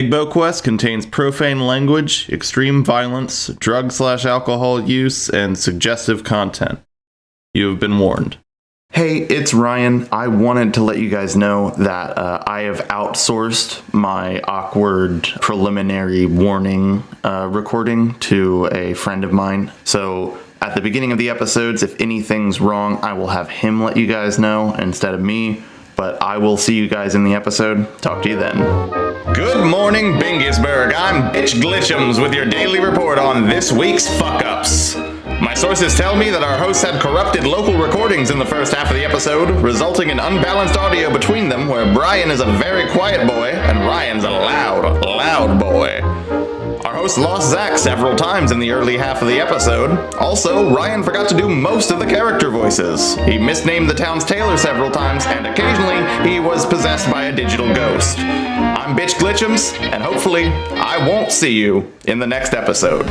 Bigbo Quest contains profane language, extreme violence, drug/alcohol use, and suggestive content. You have been warned. Hey, it's Ryan. I wanted to let you guys know that I have outsourced my awkward preliminary warning recording to a friend of mine. So at the beginning of the episodes, if anything's wrong, I will have him let you guys know instead of me. But I will see you guys in the episode. Talk to you then. Good morning, Bingusburg. I'm Bitch Glitchums with your daily report on this week's fuck-ups. My sources tell me that our hosts had corrupted local recordings in the first half of the episode, resulting in unbalanced audio between them, where Brian is a very quiet boy and Ryan's a loud, loud boy. Our host lost Zach several times in the early half of the episode. Also, Ryan forgot to do most of the character voices. He misnamed the town's tailor several times, and occasionally he was possessed by a digital ghost. I'm Bitch Glitchums, and hopefully I won't see you in the next episode.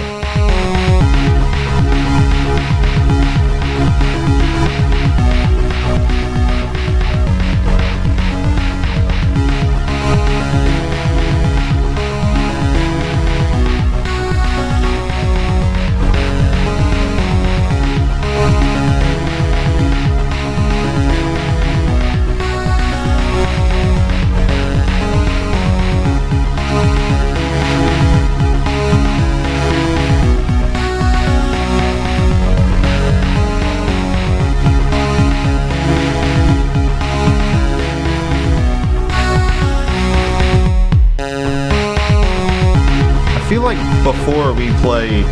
Before we play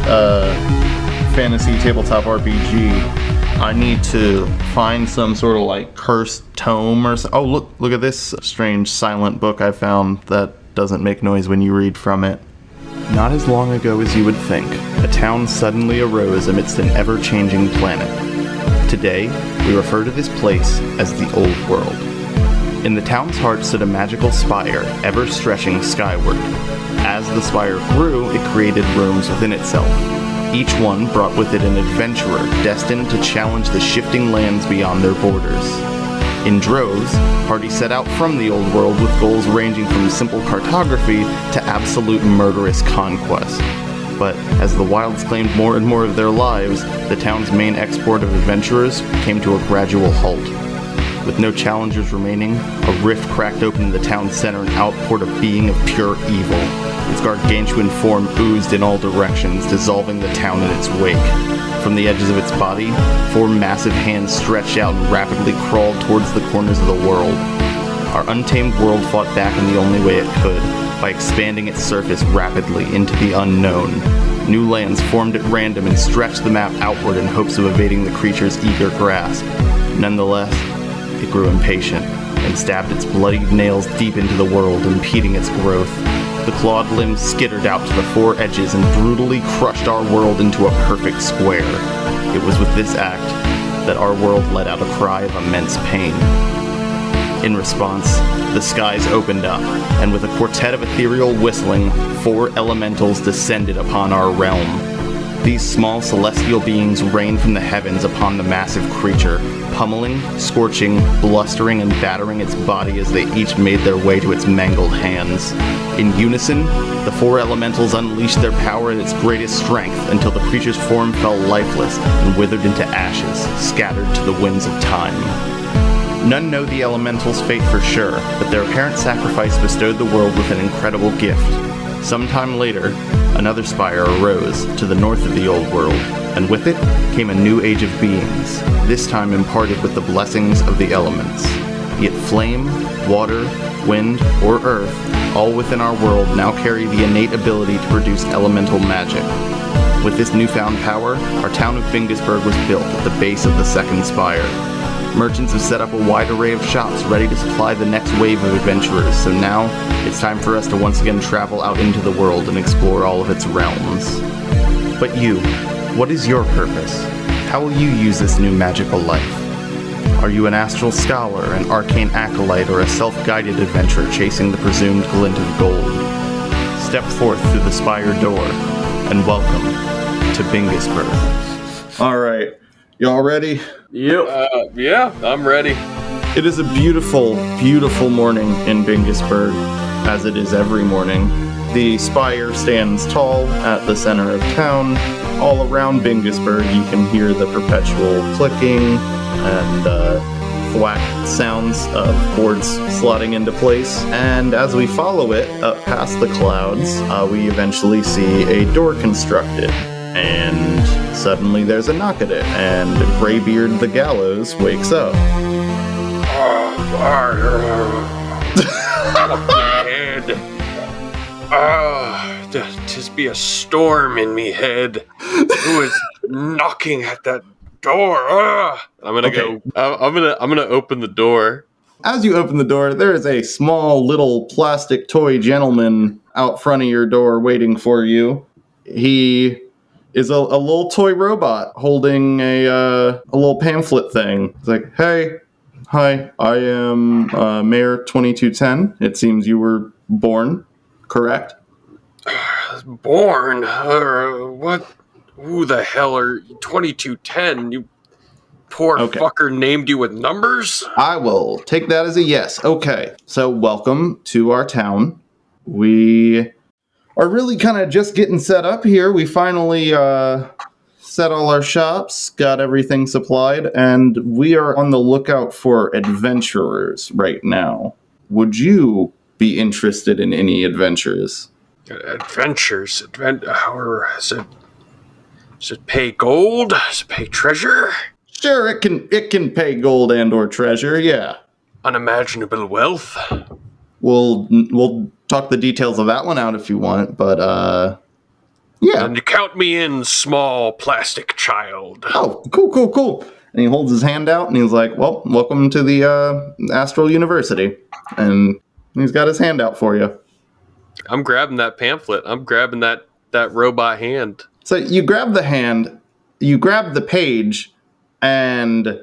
fantasy tabletop RPG, I need to find some sort of like cursed tome or so. Oh, look at this strange silent book I found that doesn't make noise when you read from it. Not as long ago as you would think, a town suddenly arose amidst an ever-changing planet. Today, we refer to this place as the Old World. In the town's heart stood a magical spire, ever stretching skyward. As the spire grew, it created rooms within itself. Each one brought with it an adventurer destined to challenge the shifting lands beyond their borders. In droves, parties set out from the Old World with goals ranging from simple cartography to absolute murderous conquest. But as the wilds claimed more and more of their lives, the town's main export of adventurers came to a gradual halt. With no challengers remaining, a rift cracked open in the town's center and out poured a being of pure evil. Its gargantuan form oozed in all directions, dissolving the town in its wake. From the edges of its body, 4 massive hands stretched out and rapidly crawled towards the corners of the world. Our untamed world fought back in the only way it could, by expanding its surface rapidly into the unknown. New lands formed at random and stretched the map outward in hopes of evading the creature's eager grasp. Nonetheless, it grew impatient and stabbed its bloodied nails deep into the world, impeding its growth. The clawed limbs skittered out to the 4 edges and brutally crushed our world into a perfect square. It was with this act that our world let out a cry of immense pain. In response, the skies opened up, and with a quartet of ethereal whistling, 4 elementals descended upon our realm. These small celestial beings rained from the heavens upon the massive creature, pummeling, scorching, blustering, and battering its body as they each made their way to its mangled hands. In unison, the 4 elementals unleashed their power at its greatest strength until the creature's form fell lifeless and withered into ashes, scattered to the winds of time. None know the elementals' fate for sure, but their apparent sacrifice bestowed the world with an incredible gift. Sometime later, another spire arose to the north of the Old World, and with it came a new age of beings, this time imparted with the blessings of the elements. Be it flame, water, wind, or earth, all within our world now carry the innate ability to produce elemental magic. With this newfound power, our town of Bingusburg was built at the base of the second spire. Merchants have set up a wide array of shops ready to supply the next wave of adventurers, so now it's time for us to once again travel out into the world and explore all of its realms. But you, what is your purpose? How will you use this new magical life? Are you an astral scholar, an arcane acolyte, or a self-guided adventurer chasing the presumed glint of gold? Step forth through the spire door, and welcome to Bingusburg. Alright, y'all ready? Yep. Yeah, I'm ready. It is a beautiful, beautiful morning in Bingusburg, as it is every morning. The spire stands tall at the center of town. All around Bingusburg, you can hear the perpetual clicking and thwack sounds of boards slotting into place. And as we follow it up past the clouds, we eventually see a door constructed. And suddenly there's a knock at it, and Graybeard the Gallows wakes up. Tis be a storm in me head. Who is knocking at that door? I'm gonna open the door. As you open the door, there is a small little plastic toy gentleman out front of your door waiting for you. He is a little toy robot holding a little pamphlet thing. It's like, hey, hi, I am Mayor 2210. It seems you were born, correct? Born? What? Who the hell are 2210? You poor fucker named you with numbers? I will take that as a yes. Okay, so welcome to our town. We are really kind of just getting set up here. We finally set all our shops, got everything supplied, and we are on the lookout for adventurers right now. Would you be interested in any adventures? Adventures? Does it pay gold? Does it pay treasure? Sure, it can pay gold and or treasure, yeah. Unimaginable wealth? We'll talk the details of that one out if you want, but yeah. And you count me in, small plastic child. Oh, cool. And he holds his hand out and he's like, well, welcome to the Astral University. And he's got his hand out for you. I'm grabbing that pamphlet. I'm grabbing that robot hand. So you grab the hand, you grab the page, and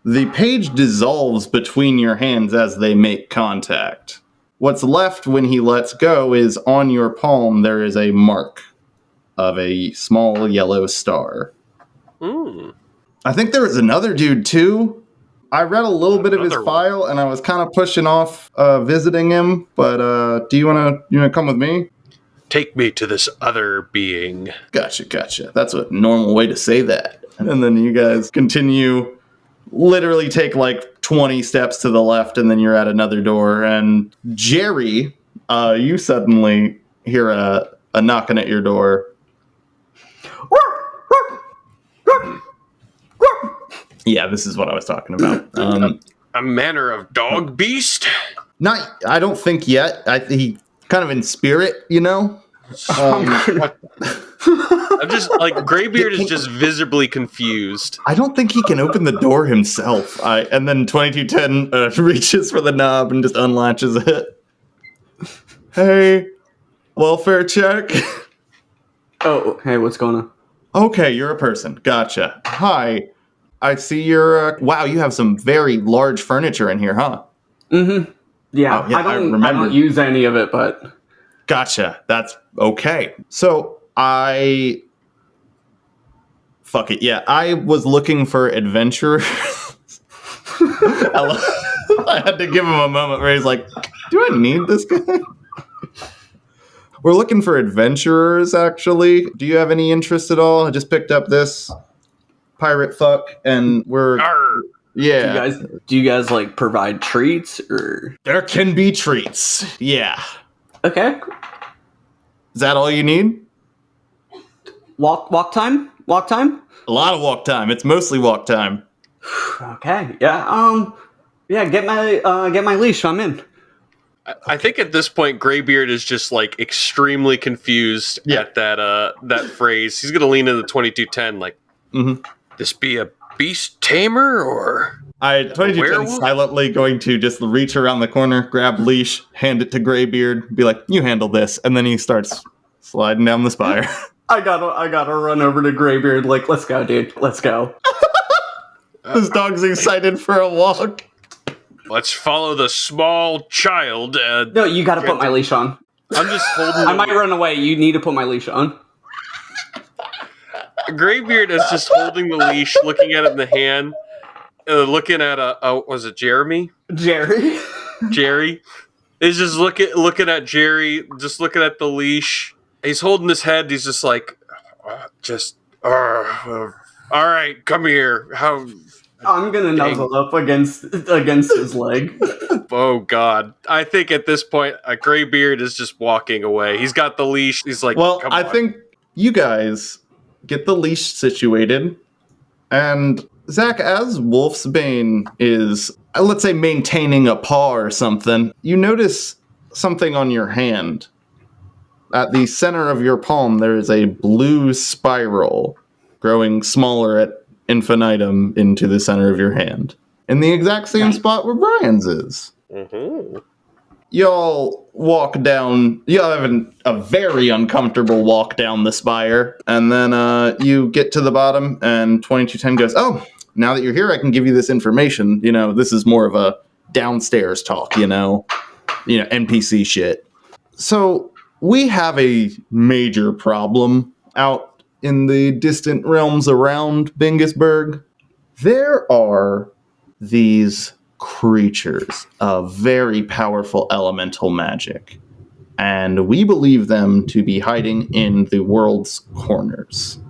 the page dissolves between your hands as they make contact. What's left when he lets go is on your palm there is a mark of a small yellow star. I think there was another dude too. I read a little bit of his file and I was kind of pushing off visiting him, but do you want to come with me? Take me to this other being. Gotcha. That's a normal way to say that. And then you guys continue, literally take like 20 steps to the left, and then you're at another door. And Jerry, you suddenly hear a knocking at your door. Yeah, this is what I was talking about. A manner of dog beast? I don't think yet. He kind of in spirit, you know? I'm just like, Graybeard is just visibly confused. I don't think he can open the door himself. And then 2210 reaches for the knob and just unlatches it. Hey, welfare check. Oh, hey, what's going on? Okay, you're a person. Gotcha. Hi. I see you're... wow, you have some very large furniture in here, huh? Mm-hmm. Yeah, I don't use any of it, but... Gotcha. That's okay. So, fuck it, yeah. I was looking for adventurers. I had to give him a moment where he's like, do I need this guy? We're looking for adventurers, actually. Do you have any interest at all? I just picked up this pirate fuck, and we're... Arr. Yeah. Do you guys like provide treats, or... There can be treats. Yeah. Okay. Is that all you need? Walk time? Walk time? A lot of walk time. It's mostly walk time. Okay. Yeah. Get my leash. I'm in. I think at this point, Graybeard is just like extremely confused at that phrase. He's gonna lean into 2210, like, this be a beast tamer or? 2210 silently going to just reach around the corner, grab leash, hand it to Graybeard, be like, you handle this, and then he starts sliding down the spire. I gotta run over to Graybeard, like, let's go, dude, let's go. This dog's excited for a walk. Let's follow the small child. No, you gotta put my leash on. I'm just holding... I might run away, you need to put my leash on. Graybeard is just holding the leash, looking at it in the hand, looking at was it Jeremy? Jerry. Jerry. He's just looking at Jerry, just looking at the leash. He's holding his head. He's just like, all right, come here. I'm gonna nuzzle up against his leg. Oh God! I think at this point, a Graybeard is just walking away. He's got the leash. He's like, well, come I on. think you guys get the leash situated, and Zach, as Wolfsbane is, let's say, maintaining a paw or something, you notice something on your hand. At the center of your palm, there is a blue spiral growing smaller at infinitum into the center of your hand. In the exact same spot where Brian's is. Mm-hmm. Y'all walk down, y'all have a very uncomfortable walk down the spire, and then you get to the bottom, and 2210 goes, oh, now that you're here, I can give you this information. You know, this is more of a downstairs talk, you know, NPC shit. So we have a major problem out in the distant realms around Bingusburg. There are these creatures of very powerful elemental magic, and we believe them to be hiding in the world's corners.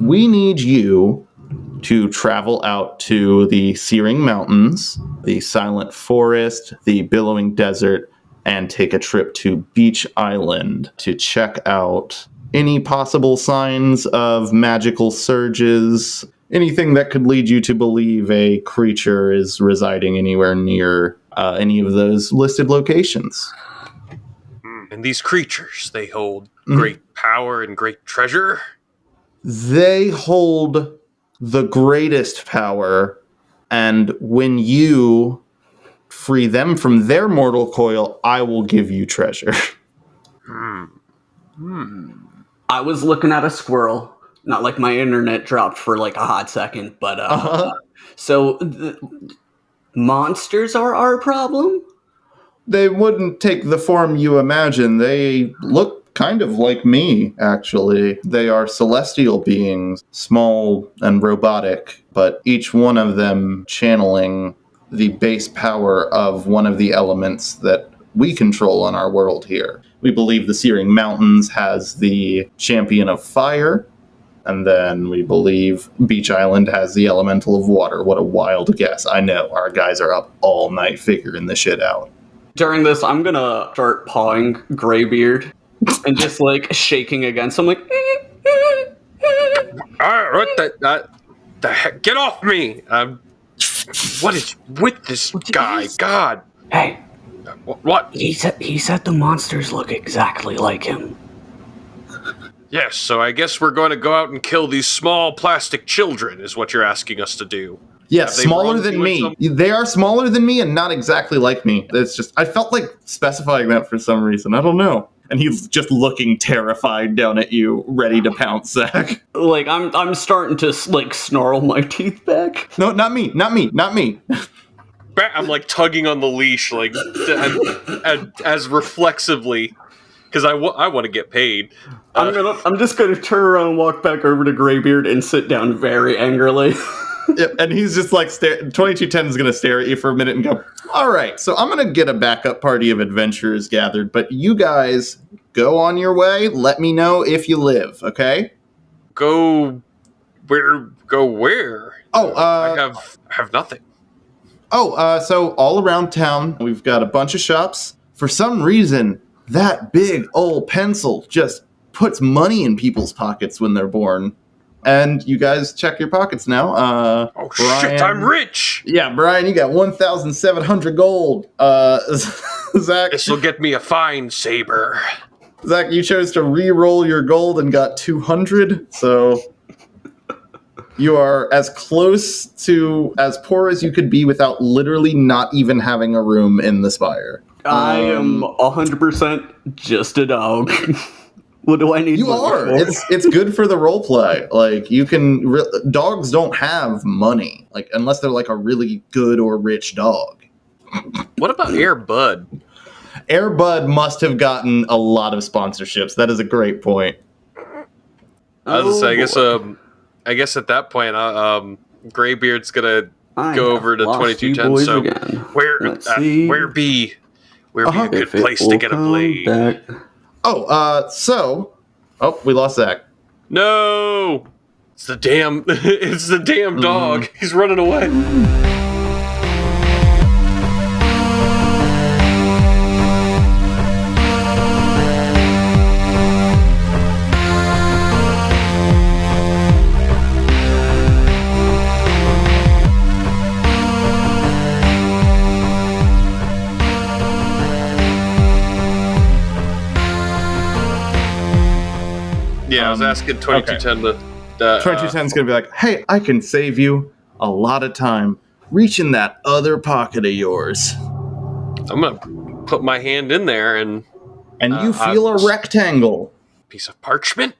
We need you to travel out to the Searing Mountains, the Silent Forest, the Billowing Desert, and take a trip to Beach Island to check out any possible signs of magical surges, anything that could lead you to believe a creature is residing anywhere near any of those listed locations. And these creatures, they hold great power and great treasure. They hold the greatest power, and when you free them from their mortal coil, I will give you treasure. I was looking at a squirrel. Not like my internet dropped for like a hot second, but so monsters are our problem? They wouldn't take the form you imagine. They look kind of like me, actually. They are celestial beings, small and robotic, but each one of them channeling the base power of one of the elements that we control on our world here. We believe the Searing Mountains has the champion of fire, and then we believe Beach Island has the elemental of water. What a wild guess. I know, our guys are up all night figuring this shit out. During this, I'm gonna start pawing Graybeard and just like shaking against him like What the heck? Get off me! What is with this guy? God! Hey, What? he said the monsters look exactly like him. Yes, so I guess we're going to go out and kill these small plastic children, is what you're asking us to do. Yes, Have they smaller wronged than you in me. They are smaller than me and not exactly like me. It's just, I felt like specifying that for some reason. I don't know. And he's just looking terrified down at you, ready to pounce, Zach. Like I'm starting to like snarl my teeth back. No, not me. I'm like tugging on the leash, like as reflexively, because I want to get paid. I'm just gonna turn around and walk back over to Graybeard and sit down very angrily. Yep, and he's just like, 2210 is going to stare at you for a minute and go, all right, so I'm going to get a backup party of adventurers gathered, but you guys go on your way. Let me know if you live, okay? Go where? Oh, I have nothing. So all around town, we've got a bunch of shops. For some reason, that big old pencil just puts money in people's pockets when they're born. And you guys check your pockets now. Oh, Brian, shit, I'm rich! Yeah, Brian, you got 1,700 gold. Zach, This will get me a fine saber. Zach, you chose to re-roll your gold and got 200, so you are as close to as poor as you could be without literally not even having a room in the spire. I am 100% just a dog. What do I need? You are. It's good for the role play. Like you can. Dogs don't have money, like unless they're like a really good or rich dog. What about Air Bud? Air Bud must have gotten a lot of sponsorships. That is a great point. I was gonna say, I guess at that point, Graybeard's gonna go over to 2210. So again. where Where'd be a good place to get a blade? Oh, we lost Zach. No! It's the damn dog. He's running away. Yeah, I was asking 2210 to... 2210's gonna be like, hey, I can save you a lot of time. Reach in that other pocket of yours. I'm gonna put my hand in there and you feel a rectangle. Piece of parchment?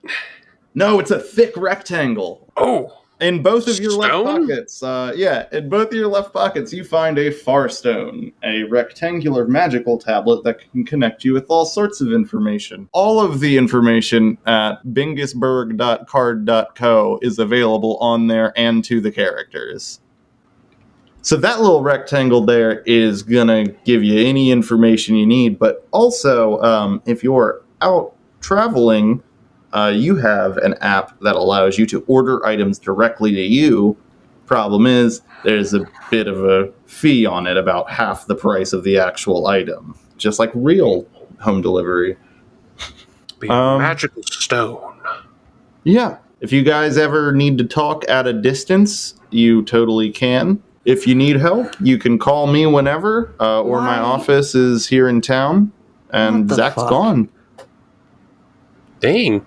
No, it's a thick rectangle. Oh. In both of your left Stone? pockets, in both of your left pockets, you find a Farstone, a rectangular magical tablet that can connect you with all sorts of information. All of the information at Bingusburg.card.co is available on there and to the characters. So that little rectangle there is gonna give you any information you need, but also, if you're out traveling, you have an app that allows you to order items directly to you. Problem is, there's a bit of a fee on it, about half the price of the actual item. Just like real home delivery. Be a magical stone. Yeah. If you guys ever need to talk at a distance, you totally can. If you need help, you can call me whenever, or my office is here in town, and Zach's gone. Dang.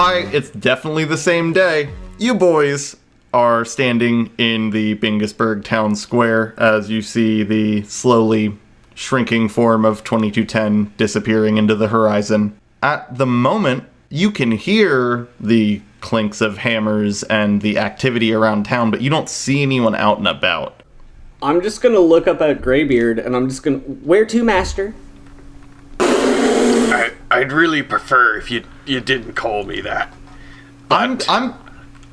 Hi, it's definitely the same day. You boys are standing in the Bingusburg town square as you see the slowly shrinking form of 2210 disappearing into the horizon. At the moment, you can hear the clinks of hammers and the activity around town, but you don't see anyone out and about. I'm just gonna look up at Graybeard, and I'm just gonna... Where to, Master? I'd really prefer if you didn't call me that. I'm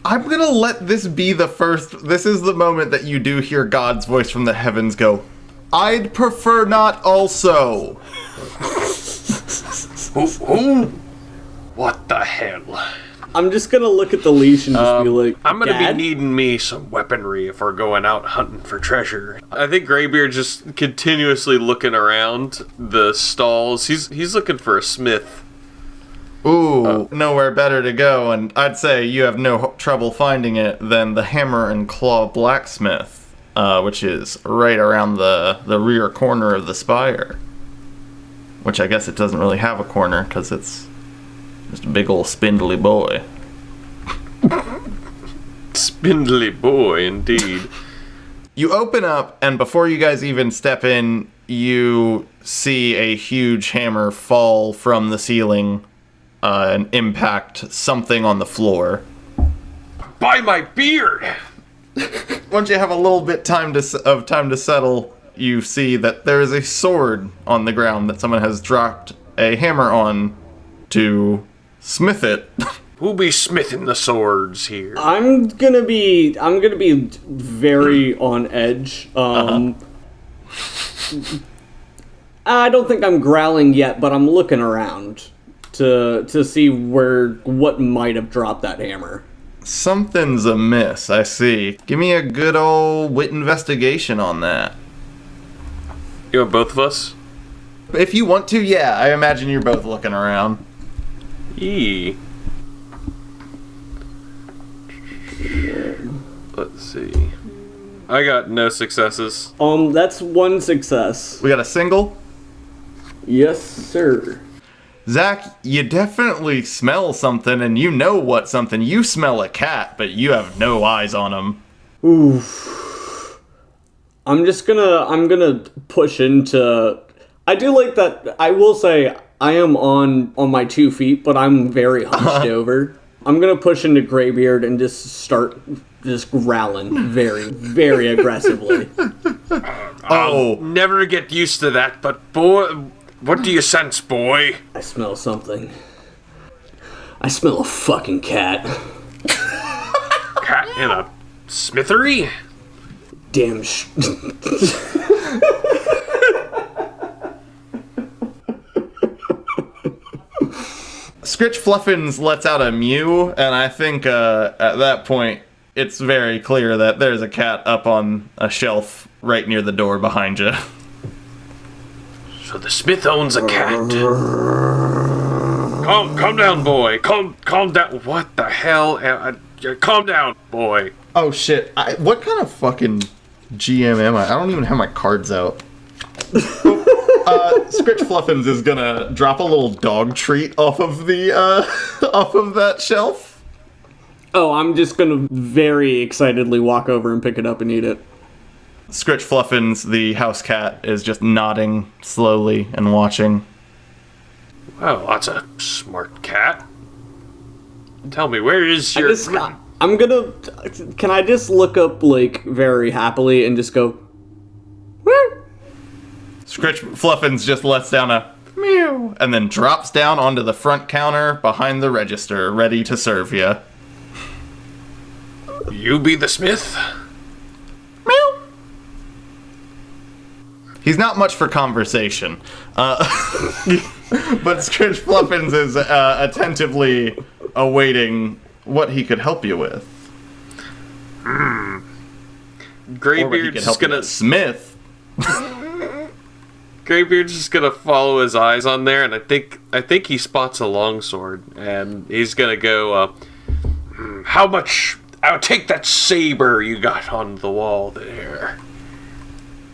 gonna let this be the first... This is the moment that you do hear God's voice from the heavens go, I'd prefer not also. Who? What the hell? I'm just gonna look at the leash and just be like, I'm gonna Dad? be needing me some weaponry if we're going out hunting for treasure. I think Graybeard just continuously looking around the stalls. He's looking for a smith. Ooh, nowhere better to go, and I'd say you have no trouble finding it than the Hammer and Claw Blacksmith, which is right around the rear corner of the spire. Which I guess it doesn't really have a corner, because it's just a big old spindly boy. Spindly boy, indeed. You open up, and before you guys even step in, you see a huge hammer fall from the ceiling and impact something on the floor. By my beard! Once you have a little bit of time to settle, you see that there is a sword on the ground that someone has dropped a hammer on to smith it. Who'll be smithing the swords here? I'm gonna be very on edge. I don't think I'm growling yet, but I'm looking around to see what might have dropped that hammer. Something's amiss, I see. Give me a good old wit investigation on that. You want both of us? If you want to, yeah. I imagine you're both looking around. Yee. Let's see. I got no successes. That's one success. We got a single? Yes, sir. Zach, you definitely smell something, and you know what something. You smell a cat, but you have no eyes on him. Oof. I'm gonna push into... I do like that. I will say I am on my 2 feet, but I'm very hunched over. I'm gonna push into Graybeard and just start growling very, very aggressively. I'll never get used to that, but boy, what do you sense, boy? I smell something. I smell a fucking cat. Cat in a smithery? Damn Scritch Fluffins lets out a mew, and I think at that point, it's very clear that there's a cat up on a shelf right near the door behind you. So the smith owns a cat. Calm down, boy. Calm down. What the hell? Calm down, boy. Oh shit! What kind of fucking GM am I? I don't even have my cards out. Scritch Fluffins is gonna drop a little dog treat off of the off of that shelf. Oh, I'm just gonna very excitedly walk over and pick it up and eat it. Scritch Fluffins, the house cat, is just nodding slowly and watching. Well, that's a smart cat. Tell me, where is your... I'm gonna... Can I just look up, like, very happily and just go... Where? Scritch Fluffins just lets down a meow and then drops down onto the front counter behind the register, ready to serve you. You be the smith? Meow. He's not much for conversation, but Scritch Fluffins is attentively awaiting what he could help you with. Graybeard's just gonna... Smith. Graybeard's just gonna follow his eyes on there, and I think he spots a longsword, and he's gonna go, how much... I'll take that saber you got on the wall there.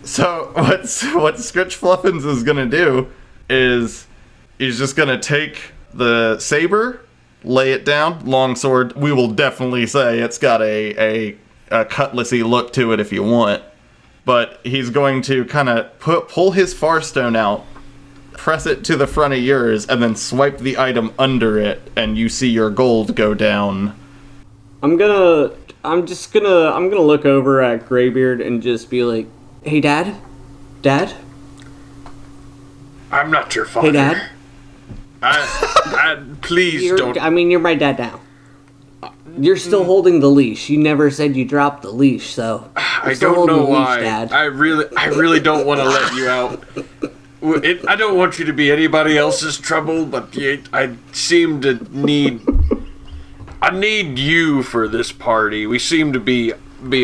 So what Scritch Fluffins is gonna do is he's just gonna take the saber, lay it down, longsword. We will definitely say it's got a cutlassy look to it if you want. But he's going to kind of pull his Farstone out, press it to the front of yours, and then swipe the item under it, and you see your gold go down. I'm gonna look over at Graybeard and just be like, "Hey, Dad? Dad? I'm not your father. Hey, Dad? Please don't... I mean, you're my dad now. You're still holding the leash. You never said you dropped the leash, so... I don't know why. Dad. I really don't want to let you out. I don't want you to be anybody else's trouble, but I seem to need... I need you for this party. We seem to be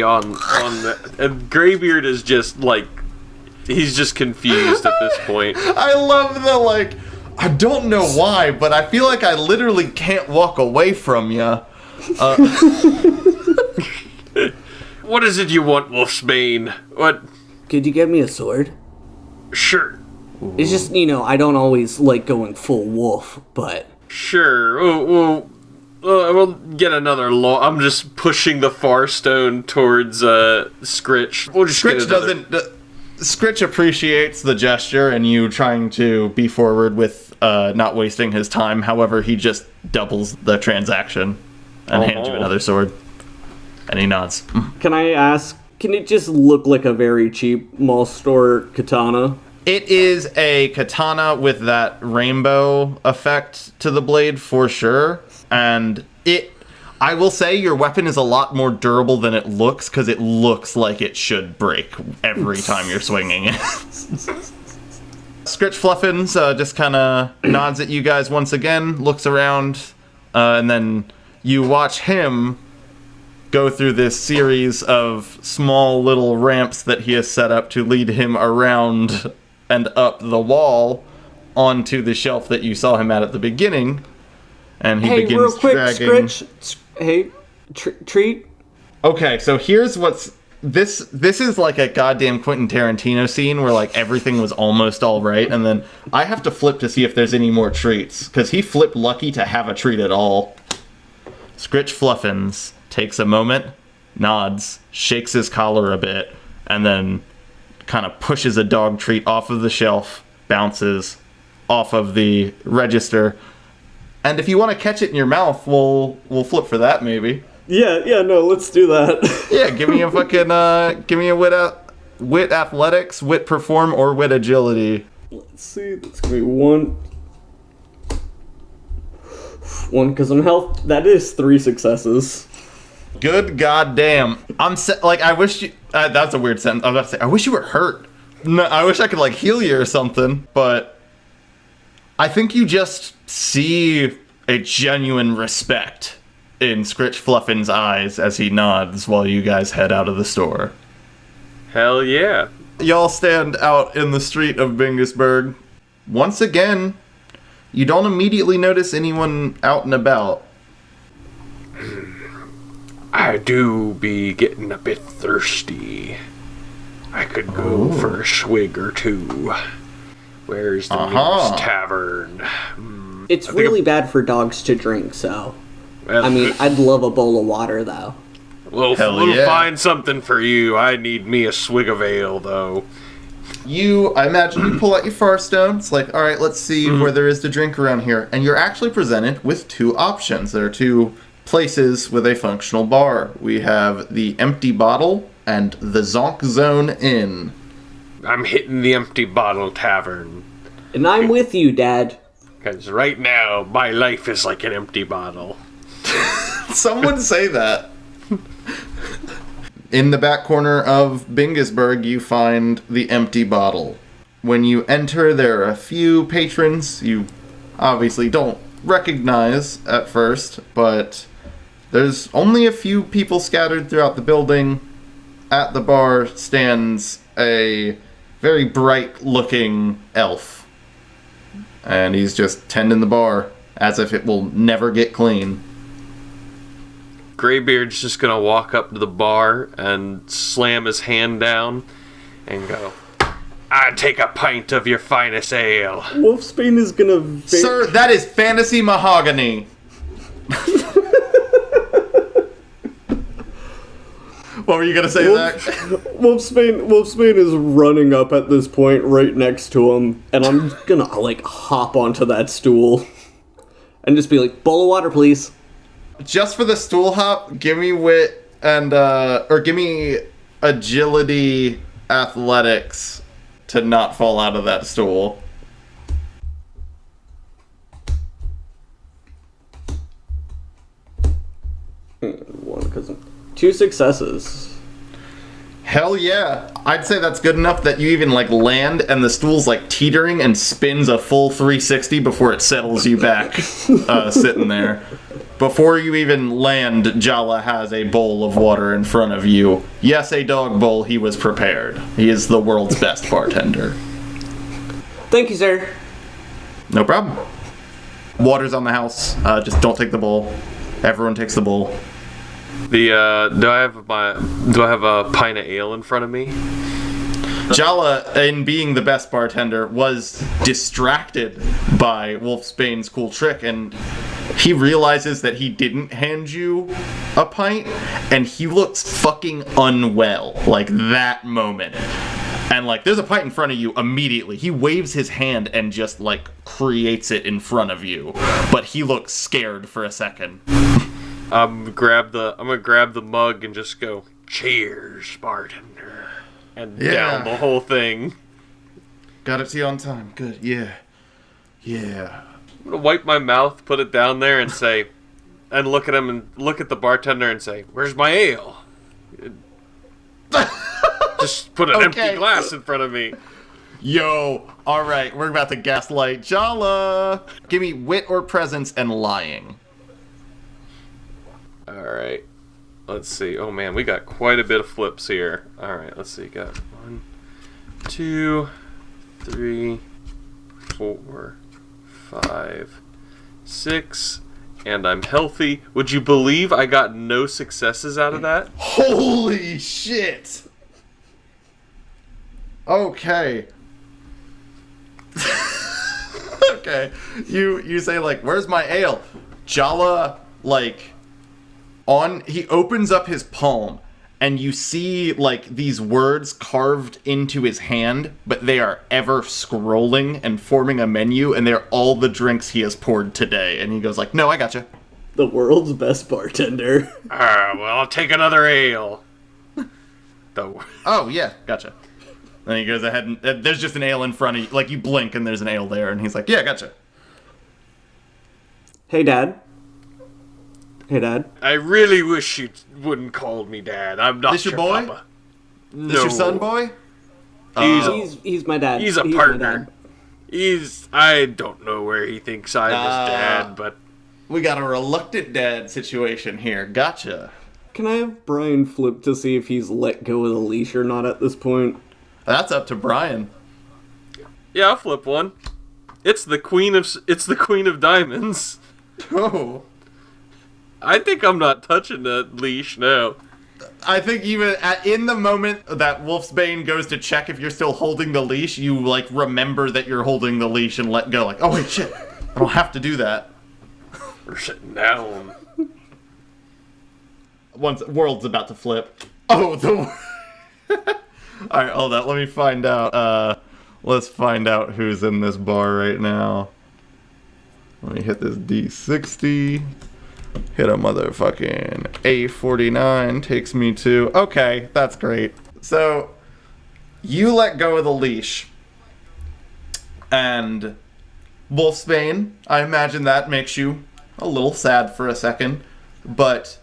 on the... And Graybeard is just, like... He's just confused at this point. I love the, like... I don't know why, but I feel like I literally can't walk away from you. What is it you want, Wolfsbane? What? Could you get me a sword? Sure. It's just, I don't always like going full wolf, but... Sure. We'll get another I'm just pushing the Farstone towards Scritch. We'll just Scritch Scritch appreciates the gesture and you trying to be forward with not wasting his time. However, he just doubles the transaction and hands you another sword. And he nods. Can I ask, can it just look like a very cheap mall store katana? It is a katana with that rainbow effect to the blade for sure. And I will say your weapon is a lot more durable than it looks because it looks like it should break every time you're swinging it. Scritch Fluffins just kind of nods at you guys once again, looks around, and then you watch him go through this series of small little ramps that he has set up to lead him around and up the wall onto the shelf that you saw him at the beginning. And he begins real quick, dragging... Scritch. Hey, treat. Okay, so here's what's... This is like a goddamn Quentin Tarantino scene where like everything was almost all right, and then I have to flip to see if there's any more treats, because he flipped lucky to have a treat at all. Scritch Fluffins takes a moment, nods, shakes his collar a bit, and then kind of pushes a dog treat off of the shelf, bounces off of the register. And if you want to catch it in your mouth, we'll flip for that maybe. Yeah, no, let's do that. Yeah, give me a fucking give me a wit athletics, wit perform, or wit agility. Let's see, that's gonna be one because I'm health. That is 3 successes. Good goddamn. I wish you. That's a weird sentence. I was about to say, I wish you were hurt. No, I wish I could like heal you or something. But I think you just see a genuine respect in Scritch Fluffin's eyes as he nods while you guys head out of the store. Hell yeah. Y'all stand out in the street of Bingusburg. Once again, you don't immediately notice anyone out and about. I do be getting a bit thirsty. I could go for a swig or two. Where's the nearest tavern? It's really bad for dogs to drink, so... I mean, I'd love a bowl of water, though. We'll find something for you. I need me a swig of ale, though. I imagine you pull out your Farstone. It's like, all right, let's see where there is to drink around here. And you're actually presented with 2 options. There are 2 places with a functional bar. We have the Empty Bottle and the Zonk Zone Inn. I'm hitting the Empty Bottle Tavern. And I'm with you, Dad. Because right now, my life is like an empty bottle. Someone say that. In the back corner of Bingusburg, you find the Empty Bottle. When you enter, there are a few patrons you obviously don't recognize at first, but there's only a few people scattered throughout the building. At the bar stands a very bright-looking elf, and he's just tending the bar as if it will never get clean. Graybeard's just gonna walk up to the bar and slam his hand down and go, "I take a pint of your finest ale." Wolfsbane is gonna... Sir, that is fantasy mahogany. What were you gonna say, Zach? Wolfsbane is running up at this point right next to him, and I'm gonna, like, hop onto that stool and just be like, bowl of water, please. Just for the stool hop, give me wit and, or give me agility athletics to not fall out of that stool. One, 'cause 2 successes. Hell yeah. I'd say that's good enough that you even, like, land and the stool's, like, teetering and spins a full 360 before it settles you back, sitting there. Before you even land, Jala has a bowl of water in front of you. Yes, a dog bowl. He was prepared. He is the world's best bartender. Thank you, sir. No problem. Water's on the house. Just don't take the bowl. Everyone takes the bowl. Do I have a pint of ale in front of me? Jala, in being the best bartender, was distracted by Wolfsbane's cool trick, and he realizes that he didn't hand you a pint, and he looks fucking unwell, like, that moment. And, like, there's a pint in front of you immediately. He waves his hand and just, like, creates it in front of you. But he looks scared for a second. I'm gonna grab the mug and just go, "Cheers, bartender," and down the whole thing. Got it to you on time. Good. Yeah. I'm gonna wipe my mouth, put it down there, and say, and look at him and look at the bartender and say, "Where's my ale?" Just put an empty glass in front of me. Yo, alright, we're about to gaslight Jala. Give me wit or presence and lying. Alright. Let's see. Oh man, we got quite a bit of flips here. Alright, let's see. Got 1, 2, 3, 4, 5, 6, and I'm healthy. Would you believe I got no successes out of that? Holy shit! Okay. Okay. You say, like, where's my ale? Jala, like, he opens up his palm, and you see, like, these words carved into his hand, but they are ever scrolling and forming a menu, and they're all the drinks he has poured today. And he goes like, no, I gotcha. The world's best bartender. Well, I'll take another ale. Oh, yeah, gotcha. Then he goes ahead and there's just an ale in front of you. Like, you blink and there's an ale there, and he's like, yeah, gotcha. Hey, Dad. Hey, Dad. I really wish you wouldn't call me Dad. I'm not This your boy? Papa. This your son, boy? He's my dad. He's a partner. I don't know where he thinks I'm his dad, but... We got a reluctant dad situation here. Gotcha. Can I have Brian flip to see if he's let go of the leash or not at this point? That's up to Brian. Yeah, I'll flip one. It's the queen of diamonds. Oh. I think I'm not touching that leash now. I think even in the moment that Wolfsbane goes to check if you're still holding the leash, you, like, remember that you're holding the leash and let go. Like, oh, wait, shit. I don't have to do that. We're sitting down. Once world's about to flip. Oh, Alright, hold on. Let me find out. Let's find out who's in this bar right now. Let me hit this D60. Hit a motherfucking A49. Takes me to... Okay, that's great. So, you let go of the leash. And Wolfsbane, I imagine that makes you a little sad for a second. But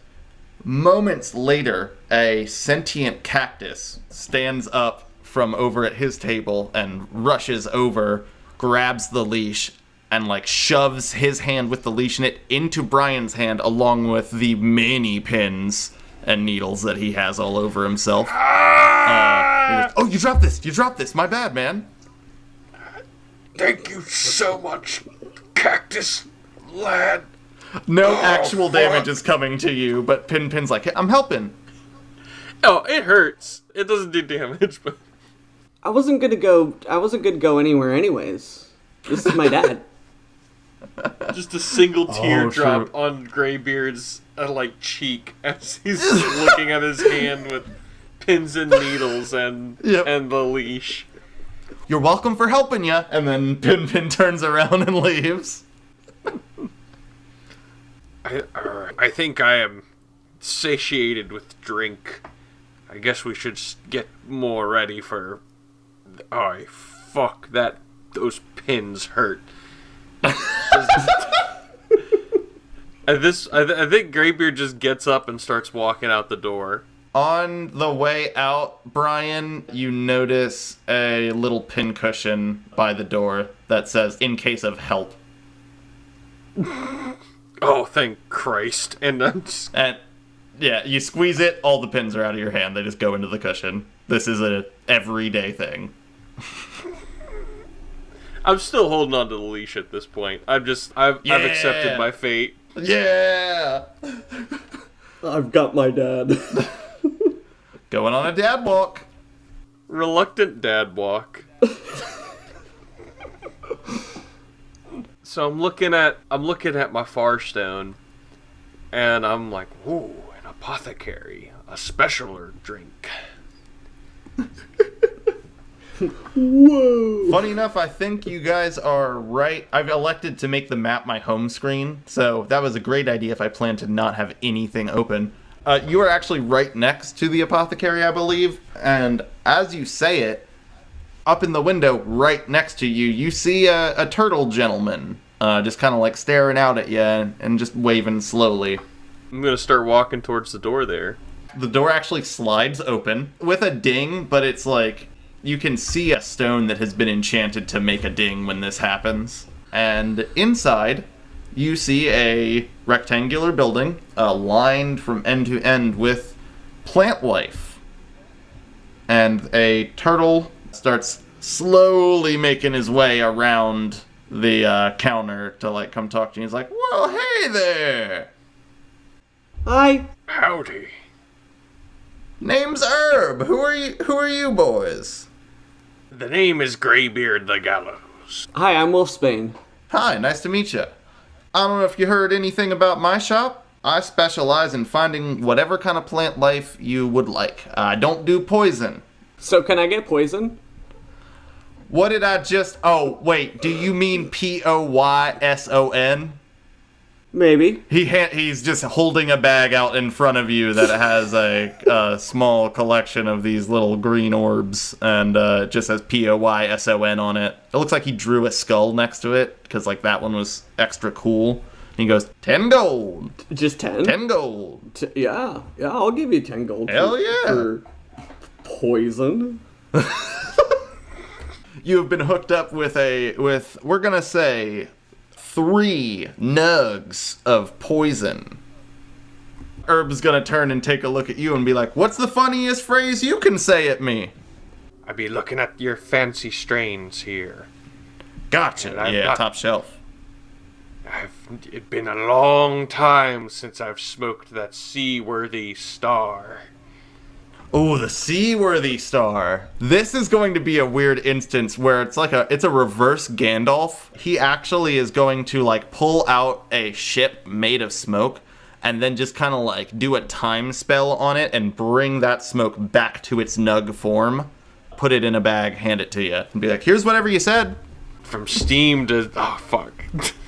moments later, a sentient cactus stands up from over at his table and rushes over, grabs the leash, and, like, shoves his hand with the leash in it into Brian's hand, along with the many pins and needles that he has all over himself. He goes, oh, you dropped this, my bad, man. Thank you so much, cactus lad. No actual damage is coming to you, but Pin's like, hey, I'm helping. Oh, it hurts. It doesn't do damage, but... I wasn't gonna go anywhere anyways. This is my dad. Just a single teardrop on Graybeard's cheek as he's looking at his hand with pins and needles and the leash. You're welcome for helping ya. And then Pin turns around and leaves. I think I am satiated with drink. I guess we should get more ready for... Oh, fuck, those pins hurt. I think Graybeard just gets up and starts walking out the door. On the way out, Brian, you notice a little pin cushion by the door that says, in case of help. Oh, thank Christ. And yeah, you squeeze it, all the pins are out of your hand. They just go into the cushion. This is a everyday thing. I'm still holding on to the leash at this point. I've accepted my fate. Yeah! I've got my dad. Going on a dad walk. Reluctant Dadwalk. So I'm looking at my Farstone, and I'm like, ooh, an apothecary, a specialer drink. Whoa! Funny enough, I think you guys are right. I've elected to make the map my home screen, so that was a great idea if I plan to not have anything open. You are actually right next to the apothecary, I believe, and as you say it, up in the window right next to you, you see a turtle gentleman, just kind of like staring out at you and just waving slowly. I'm gonna start walking towards the door there. The door actually slides open with a ding, but it's like... You can see a stone that has been enchanted to make a ding when this happens. And inside, you see a rectangular building lined from end to end with plant life. And a turtle starts slowly making his way around the counter to like come talk to you. He's like, well, hey there. Hi. Howdy. Name's Herb. Who are you boys? The name is Graybeard the Gallows. Hi, I'm Wolfsbane. Hi, nice to meet you. I don't know if you heard anything about my shop. I specialize in finding whatever kind of plant life you would like. I don't do poison. So can I get poison? What did I just... Oh, wait, do you mean Poyson? Maybe. He's just holding a bag out in front of you that has a small collection of these little green orbs, and it just says Poyson on it. It looks like he drew a skull next to it, because like that one was extra cool. And he goes, 10 gold. Just 10? 10 gold. Yeah, I'll give you 10 gold. Hell yeah. For poison. You have been hooked up with we're gonna say, 3 nugs of poison. Herb's gonna turn and take a look at you and be like, what's the funniest phrase you can say at me? I be looking at your fancy strains here. Gotcha. Yeah, top shelf. It's been a long time since I've smoked that seaworthy star. Oh, the seaworthy star. This is going to be a weird instance where it's a reverse Gandalf. He actually is going to like pull out a ship made of smoke and then just kind of like do a time spell on it and bring that smoke back to its nug form. Put it in a bag, hand it to you, and be like, here's whatever you said. From steam to... Oh, fuck.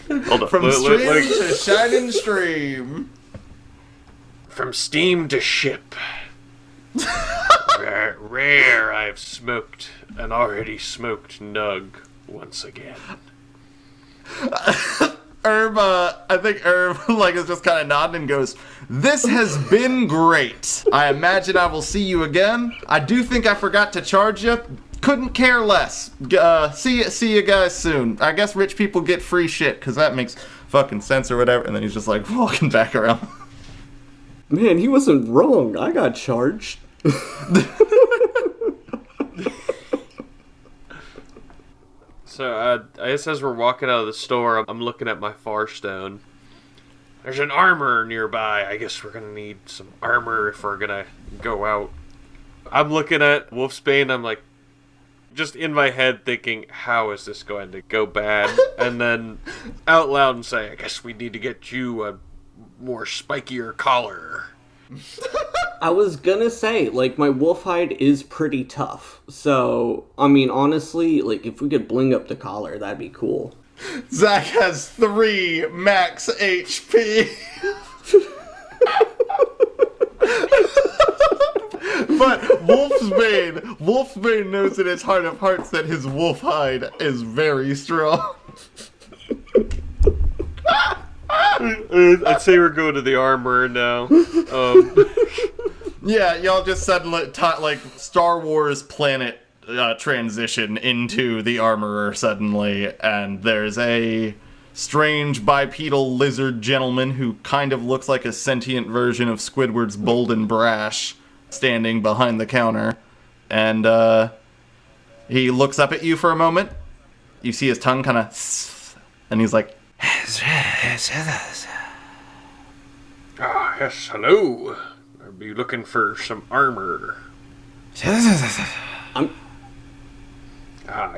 Hold on. From stream to shining stream. From steam to ship. Rare I've smoked an already smoked nug once again. Herb, I think Herb is just kind of nodding and goes, this has been great. I imagine I will see you again. I do think I forgot to charge you. Couldn't care less. See you guys soon. I guess rich people get free shit, because that makes fucking sense or whatever. And then he's just like walking back around. Man, he wasn't wrong. I got charged. So, I guess as we're walking out of the store, I'm looking at my Farstone. There's an armor nearby. I guess we're gonna need some armor if we're gonna go out. I'm looking at Wolfsbane, I'm like, just in my head thinking, how is this going to go bad? And then out loud and say, I guess we need to get you a more spikier collar. I was gonna say, like, my wolf hide is pretty tough. So, I mean, honestly, like, if we could bling up the collar, that'd be cool. Zach has 3 max HP. But Wolfsbane knows in his heart of hearts that his wolf hide is very strong. I'd say we're going to the armorer now. Yeah, y'all just suddenly like Star Wars planet transition into the armorer suddenly, and there's a strange bipedal lizard gentleman who kind of looks like a sentient version of Squidward's Bold and Brash standing behind the counter, and he looks up at you for a moment. You see his tongue kind of, and he's like, yes, hello. I'd be looking for some armor.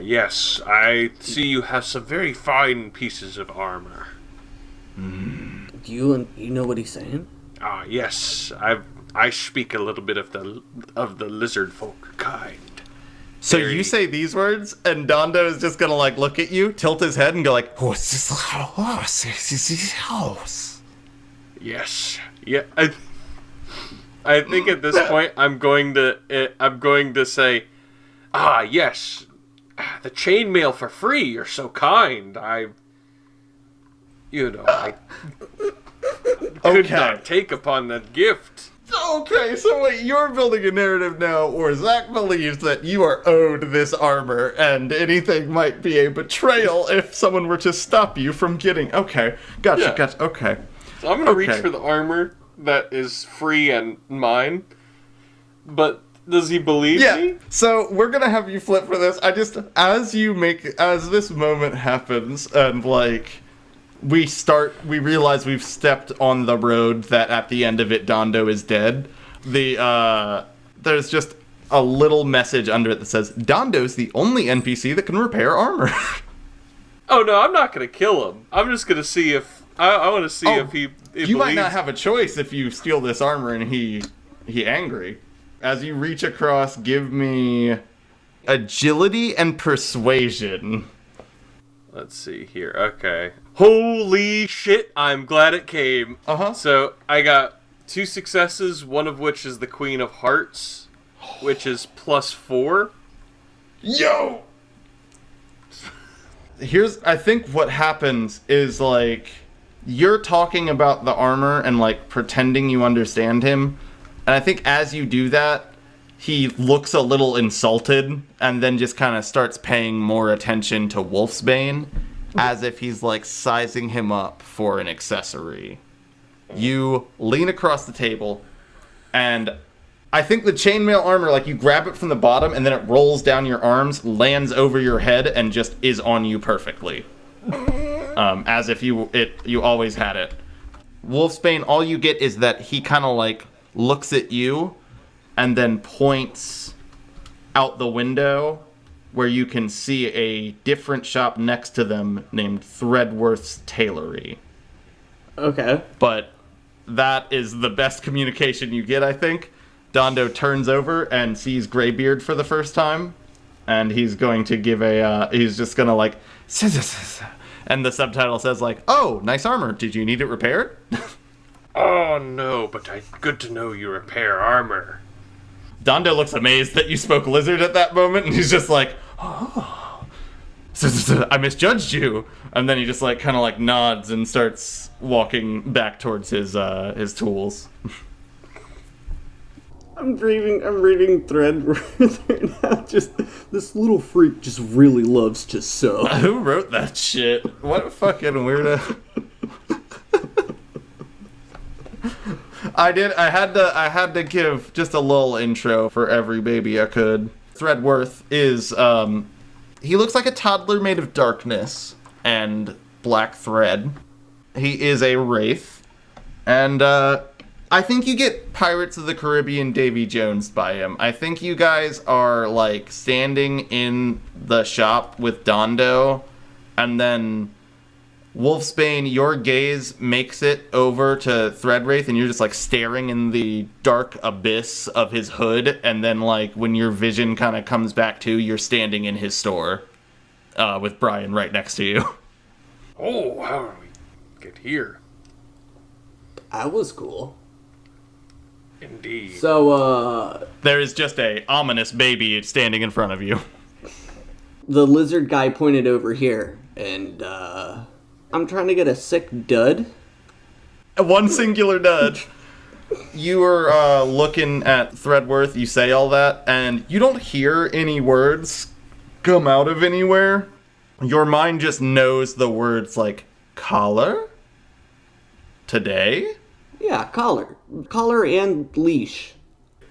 Yes, I see you have some very fine pieces of armor. Do you know what he's saying? Yes, I speak a little bit of the lizard folk kind. So you say these words, and Dondo is just gonna like look at you, tilt his head, and go like, "What's this house? This is house." Yes. Yeah. I think at this point I'm going to say, yes, the chainmail for free. You're so kind. I could not take upon that gift. Okay, so wait, you're building a narrative now where Zach believes that you are owed this armor, and anything might be a betrayal if someone were to stop you from getting. Okay, gotcha, okay. So I'm gonna reach for the armor that is free and mine, but Does he believe me? So we're gonna have you flip for this. As this moment happens, and like we realize we've stepped on the road that at the end of it Dondo is dead. There's just a little message under it that says Dondo's the only NPC that can repair armor. Oh no, I'm not gonna kill him. I'm just gonna see if I want to see if he. You might not have a choice if you steal this armor and he angry. As you reach across, give me agility and persuasion. Let's see here. Okay. Holy shit! I'm glad it came. So I got 2 successes, one of which is the Queen of Hearts, which is +4. Yo! I think what happens is, like, you're talking about the armor and, like, pretending you understand him. And I think as you do that, he looks a little insulted and then just kind of starts paying more attention to Wolfsbane as if he's, like, sizing him up for an accessory. You lean across the table, and I think the chainmail armor, like, you grab it from the bottom and then it rolls down your arms, lands over your head, and just is on you perfectly. As if you always had it. Wolfsbane, all you get is that he kind of, like, looks at you and then points out the window where you can see a different shop next to them named Threadworth's Tailory. Okay. But that is the best communication you get, I think. Dondo turns over and sees Graybeard for the first time, and he's going to give he's just gonna, like, and the subtitle says, like, "Oh, nice armor. Did you need it repaired?" Oh no, but good to know you repair armor. Dondo looks amazed that you spoke lizard at that moment, and he's just like, "Oh, I misjudged you." And then he just, like, kind of, like, nods and starts walking back towards his tools. I'm reading Threadworth right now. Just, this little freak just really loves to sew. Who wrote that shit? What a fucking weirdo. I had to give just a little intro for every baby I could. Threadworth is, he looks like a toddler made of darkness and black thread. He is a wraith, and, I think you get Pirates of the Caribbean Davy Jones by him. I think you guys are, like, standing in the shop with Dondo, and then Wolfsbane, your gaze makes it over to Threadwraith, and you're just, like, staring in the dark abyss of his hood, and then, like, when your vision kind of comes back to, you're standing in his store with Brian right next to you. Oh, how did we get here? That was cool. Indeed. So, there is just a ominous baby standing in front of you. The lizard guy pointed over here, and, I'm trying to get a sick dud. One singular dud. You are looking at Threadworth, you say all that, and you don't hear any words come out of anywhere. Your mind just knows the words, like, collar? Today? Yeah, collar. Collar and leash.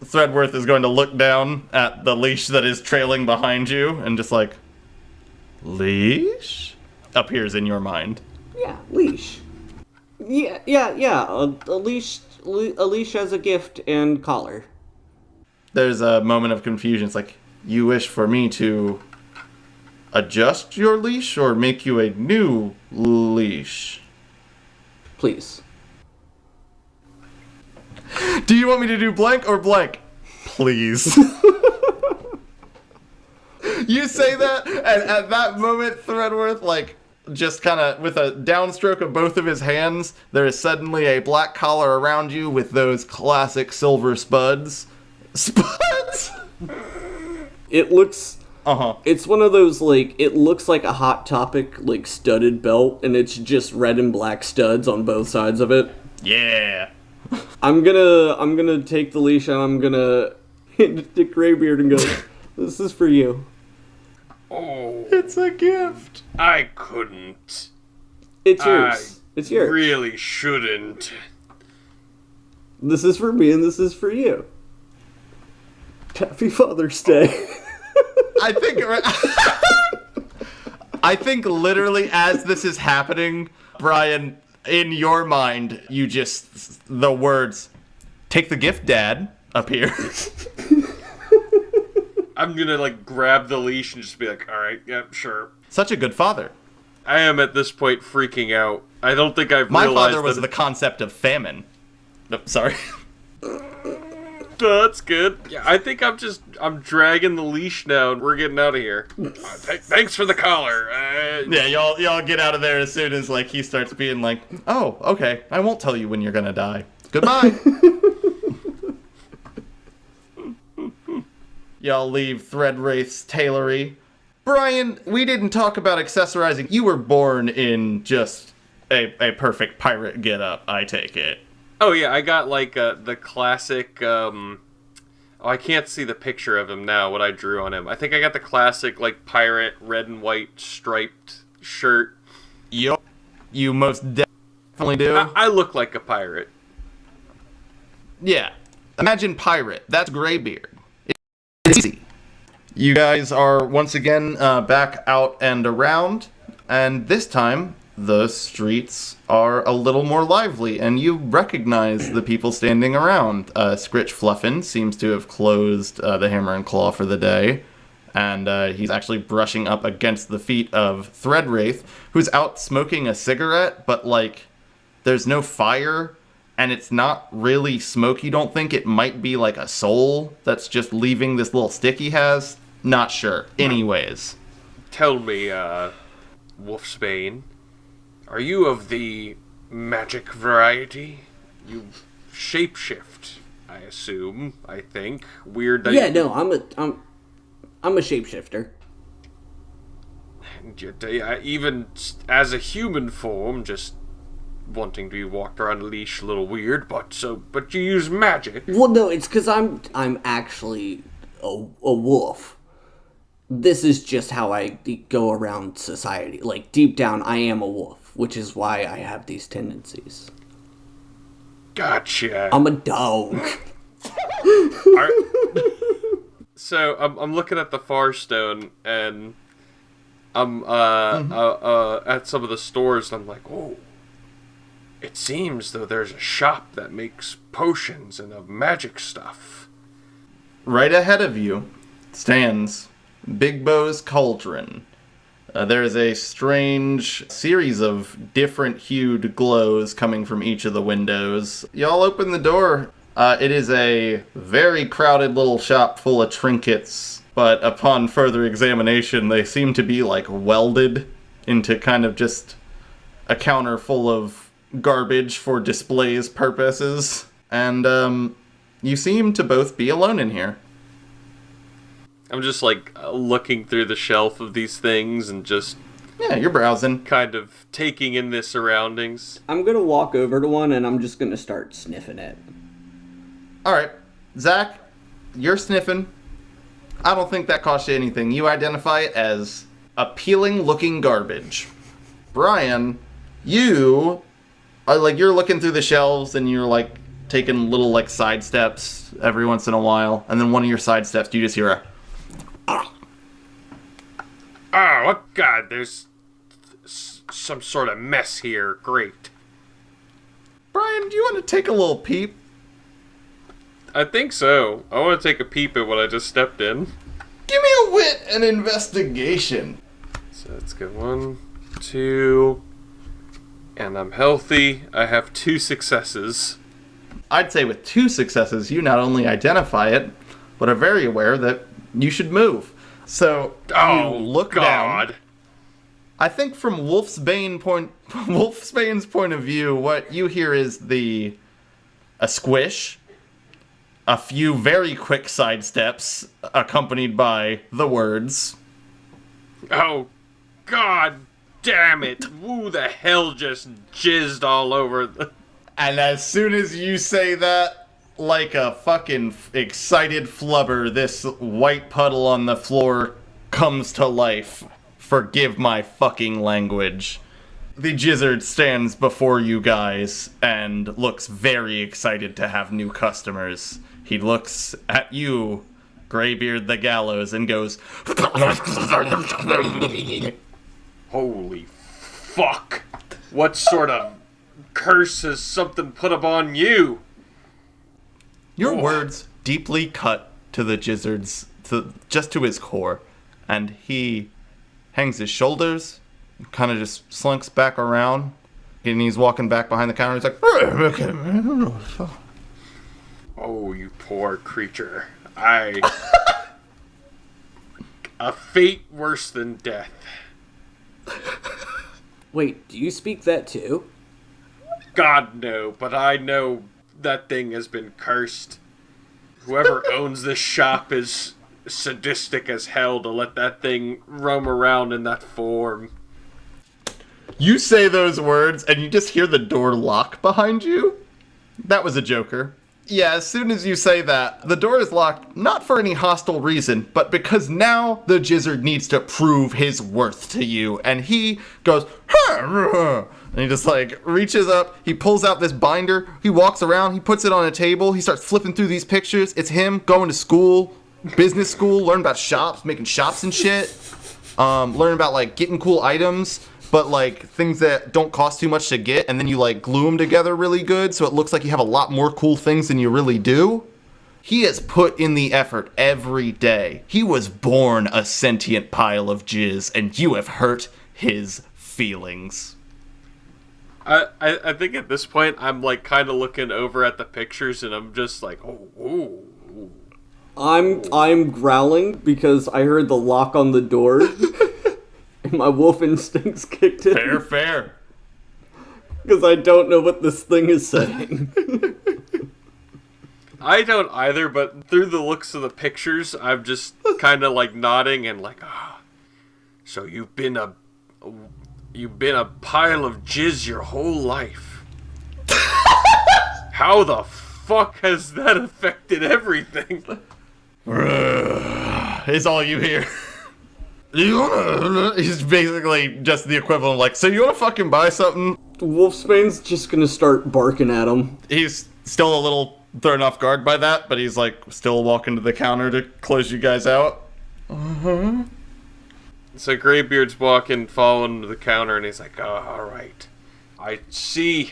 Threadworth is going to look down at the leash that is trailing behind you and just, like, leash? Appears in your mind. Yeah, leash. Yeah. A leash as a gift and collar. There's a moment of confusion. It's like, you wish for me to adjust your leash or make you a new leash? Please. Do you want me to do blank or blank? Please. You say that, and at that moment, Threadworth, like, just kind of, with a downstroke of both of his hands, there is suddenly a black collar around you with those classic silver spuds. Spuds? It looks... Uh-huh. It's one of those, like, it looks like a Hot Topic, like, studded belt, and it's just red and black studs on both sides of it. Yeah. I'm gonna take the leash and I'm gonna hand it to Graybeard and go, this is for you. Oh. It's a gift. I couldn't. It's yours. It's yours. Really shouldn't. This is for me and this is for you. Happy Father's Day. I think literally as this is happening, Brian, in your mind, the words, "Take the gift, Dad," appear. I'm gonna, like, grab the leash and just be like, alright, yeah, sure. Such a good father. I am at this point freaking out. I don't think I've My realized father was that the concept of famine. No, sorry. That's good. Yeah, I think I'm dragging the leash now and we're getting out of here. Thanks for the collar. Yeah, y'all get out of there as soon as, like, he starts being like, "Oh, okay, I won't tell you when you're gonna die. Goodbye." Y'all leave Threadwraith's tailory. Brian, we didn't talk about accessorizing. You were born in just a perfect pirate getup, I take it. Oh yeah, I got like the classic. I can't see the picture of him now. What I drew on him. I think I got the classic like pirate red and white striped shirt. Yup, you most definitely do. I look like a pirate. Yeah, imagine pirate. That's Graybeard. It's easy. You guys are once again back out and around, and this time the streets are a little more lively, and you recognize the people standing around. Scritch Fluffin seems to have closed the Hammer and Claw for the day, and he's actually brushing up against the feet of Threadwraith, who's out smoking a cigarette, but, like, there's no fire, and it's not really smoke. You don't think it might be, like, a soul that's just leaving this little stick he has? Not sure. Anyways. Tell me, Wolfsbane, are you of the magic variety? You shapeshift, I assume. I think weird. That Yeah, no, I'm a shapeshifter. Even as a human form, just wanting to be walked around a leash, a little weird. But you use magic. Well, no, it's because I'm actually a wolf. This is just how I go around society. Like, deep down, I am a wolf, which is why I have these tendencies. Gotcha. I'm a dog. So I'm looking at the Far Stone, and I'm at some of the stores, and I'm like, oh, it seems though there's a shop that makes potions and of magic stuff. Right ahead of you stands Bigbo's Cauldron. There is a strange series of different hued glows coming from each of the windows. Y'all open the door. It is a very crowded little shop full of trinkets, but upon further examination, they seem to be, like, welded into kind of just a counter full of garbage for displays purposes. And, you seem to both be alone in here. I'm just, like, looking through the shelf of these things and just... Yeah, you're browsing. Kind of taking in the surroundings. I'm gonna walk over to one and I'm just gonna start sniffing it. Alright, Zach, you're sniffing. I don't think that costs you anything. You identify it as appealing looking garbage. Brian, you are, like, you're looking through the shelves and you're, like, taking little, like, side steps every once in a while, and then one of your side steps, you just hear a... Oh, what God, there's some sort of mess here. Great. Brian, do you want to take a little peep? I think so. I want to take a peep at what I just stepped in. Give me a wit and investigation. So let's go 1, 2, and I'm healthy. I have 2 successes. I'd say with 2 successes, you not only identify it, but are very aware that you should move. So, you look down. I think from Wolfsbane's point of view, what you hear is a squish, a few very quick side steps, accompanied by the words, "Oh, God damn it. Who the hell just jizzed all over the..." And as soon as you say that, like a fucking excited flubber, this white puddle on the floor comes to life. Forgive my fucking language. The Jizzard stands before you guys and looks very excited to have new customers. He looks at you Graybeard the Gallows and goes, Holy fuck. What sort of curse has something put upon you? Your words deeply cut to the Jizzard's, just to his core, and he hangs his shoulders, kind of just slunks back around, and he's walking back behind the counter. He's like, oh, you poor creature. A fate worse than death. Wait, do you speak that too? God, no, but I know that thing has been cursed. Whoever owns this shop is sadistic as hell to let that thing roam around in that form. You say those words, and you just hear the door lock behind you? That was a joker. Yeah, as soon as you say that, the door is locked, not for any hostile reason, but because now the Jizzard needs to prove his worth to you, and he goes, and he just like reaches up, he pulls out this binder, he walks around, he puts it on a table, he starts flipping through these pictures. It's him going to school, business school, learning about shops, making shops and shit, learning about like getting cool items, but like things that don't cost too much to get, and then you like glue them together really good so it looks like you have a lot more cool things than you really do. He has put in the effort every day. He was born a sentient pile of jizz, and you have hurt his feelings. I think at this point I'm like kind of looking over at the pictures and I'm just like, oh. I'm growling because I heard the lock on the door. My wolf instincts kicked in. Fair. Because I don't know what this thing is saying. I don't either, but through the looks of the pictures, I'm just kind of like nodding and like, so you've been a pile of jizz your whole life. How the fuck has that affected everything? Is all you hear. He's basically just the equivalent of like, so you want to fucking buy something? Wolfsbane's just gonna start barking at him. He's still a little thrown off guard by that, but he's like still walking to the counter to close you guys out. So Graybeard's walking, following to the counter, and he's like, alright. I see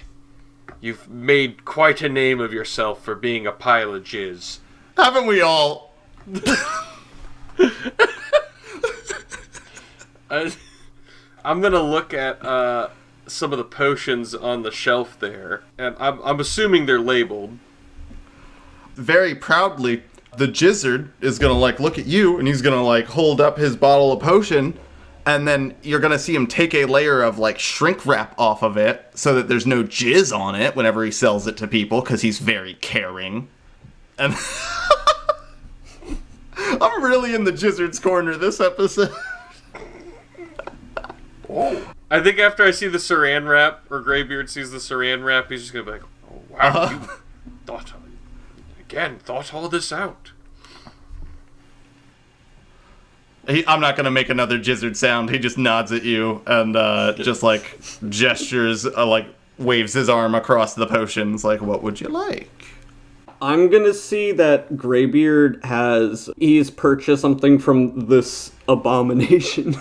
you've made quite a name of yourself for being a pile of jizz. Haven't we all? I'm gonna look at some of the potions on the shelf there, and I'm assuming they're labeled. Very proudly, the Jizzard is gonna like look at you, and he's gonna like hold up his bottle of potion, and then you're gonna see him take a layer of like shrink wrap off of it so that there's no jizz on it whenever he sells it to people, because he's very caring. And I'm really in the Jizzard's corner this episode. I think after I see the saran wrap, or Graybeard sees the saran wrap, he's just gonna be like, oh wow, you thought all this out. I'm not gonna make another Jizzard sound. He just nods at you and just like gestures, like waves his arm across the potions, like, what would you like? I'm gonna see that Graybeard he's purchased something from this abomination.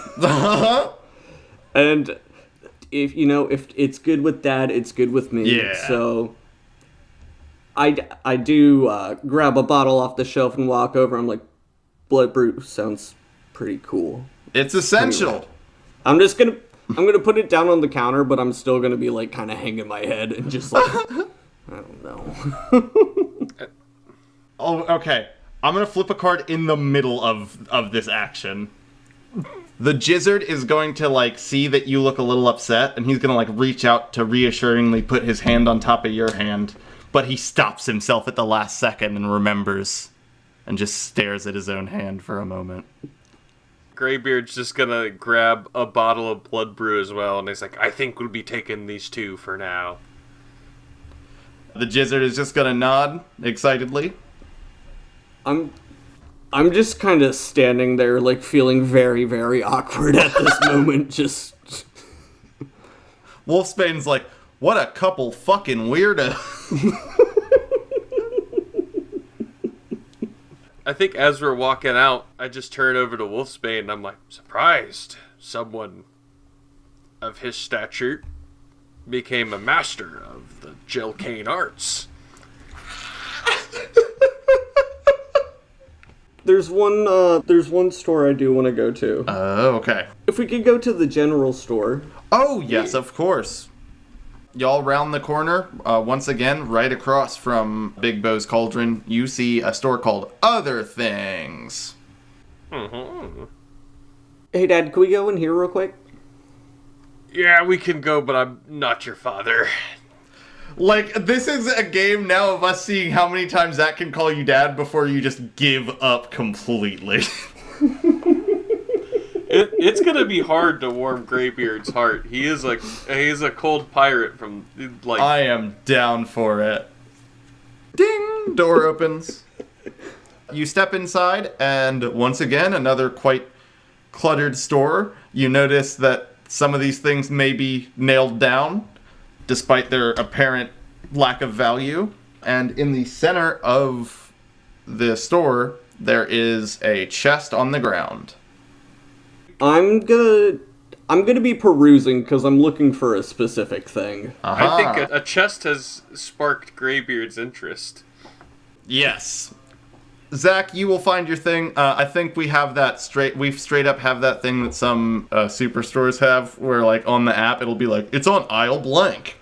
And if it's good with Dad, it's good with me. Yeah. So I do grab a bottle off the shelf and walk over. I'm like, Blood Brew sounds pretty cool. It's essential. Anyway, I'm gonna put it down on the counter, but I'm still gonna be like kind of hanging my head and just like I don't know. Oh, okay. I'm gonna flip a card in the middle of this action. The Jizzard is going to like see that you look a little upset, and he's gonna like reach out to reassuringly put his hand on top of your hand, but he stops himself at the last second and remembers, and just stares at his own hand for a moment. Graybeard's just gonna grab a bottle of Blood Brew as well, and he's like, I think we'll be taking these two for now. The Jizzard is just gonna nod excitedly. I'm just kind of standing there, like, feeling very, very awkward at this moment, just... Wolfsbane's like, what a couple fucking weirdos. I think as we're walking out, I just turn over to Wolfsbane and I'm like, surprised someone of his stature became a master of the Gelcane arts. There's one store I do want to go to. Oh, okay. If we could go to the general store. Oh, yes, of course. Y'all round the corner, once again, right across from Bigbo's Cauldron, you see a store called Other Things. Mm-hmm. Hey, Dad, can we go in here real quick? Yeah, we can go, but I'm not your father. Like, this is a game now of us seeing how many times Zach can call you dad before you just give up completely. It's gonna be hard to warm Graybeard's heart. He's a cold pirate from, like... I am down for it. Ding! Door opens. You step inside, and once again, another quite cluttered store. You notice that some of these things may be nailed down, despite their apparent lack of value. And in the center of the store, there is a chest on the ground. I'm gonna be perusing because I'm looking for a specific thing. I think a chest has sparked Graybeard's interest. Yes. Zach, you will find your thing. I think we have that we straight up have that thing that some superstores have, where like on the app it'll be like, it's on aisle blank.